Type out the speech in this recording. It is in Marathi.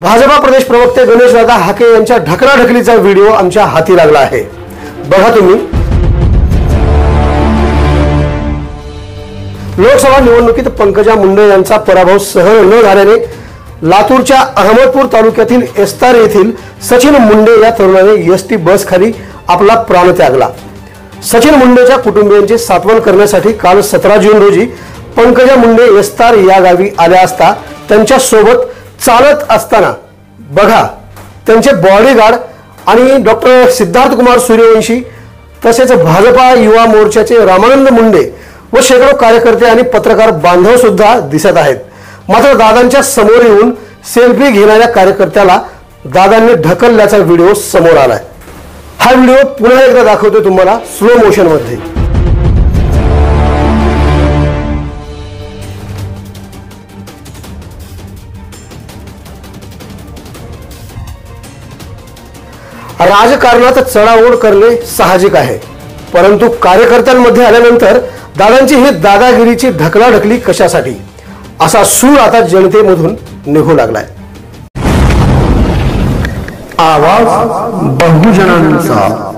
भाजपा प्रदेश प्रवक्ते गणेशदादा हाके यांच्या ढकलाढकलीचा व्हिडिओ आमच्या हाती लागला आहे। बघा तुम्ही। लोकसभा निवडणुकीत पंकजा मुंडे यांचा पराभव सहन न झाल्याने लातूरच्या अहमदपूर तालुक्यातील एस्तार येथील सचिन मुंडे या तरुणाने एसटी बस खाली आपला प्राण त्यागला। सचिन मुंडेच्या कुटुंबियांची सात्वन करण्यासाठी काल 17 जून रोजी पंकजा मुंडे एस्तार या गावी आल्या असता त्यांच्या सोबत चालत असताना बघा त्यांचे बॉडीगार्ड आणि डॉक्टर सिद्धार्थ कुमार सूर्यवंशी तसेच भाजपा युवा मोर्चाचे रामानंद मुंडे व शेकडो कार्यकर्ते आणि पत्रकार बांधव सुद्धा दिसत आहेत। मात्र दादांच्या समोर येऊन सेल्फी घेणाऱ्या कार्यकर्त्याला दादांनी ढकलल्याचा व्हिडिओ समोर आलाय। हा व्हिडिओ पुन्हा एकदा दाखवतो तुम्हाला स्लो मोशन मध्ये। राजकारणात चढाओढ करणे साहजिक आहे, परंतु कार्यकर्त्यांमध्ये आल्यानंतर दादांची ही दादागिरीची ढकलाढकली कशासाठी असा सूर आता जनतेमधून निघू लागलाय। आवाज बहुजनांचा।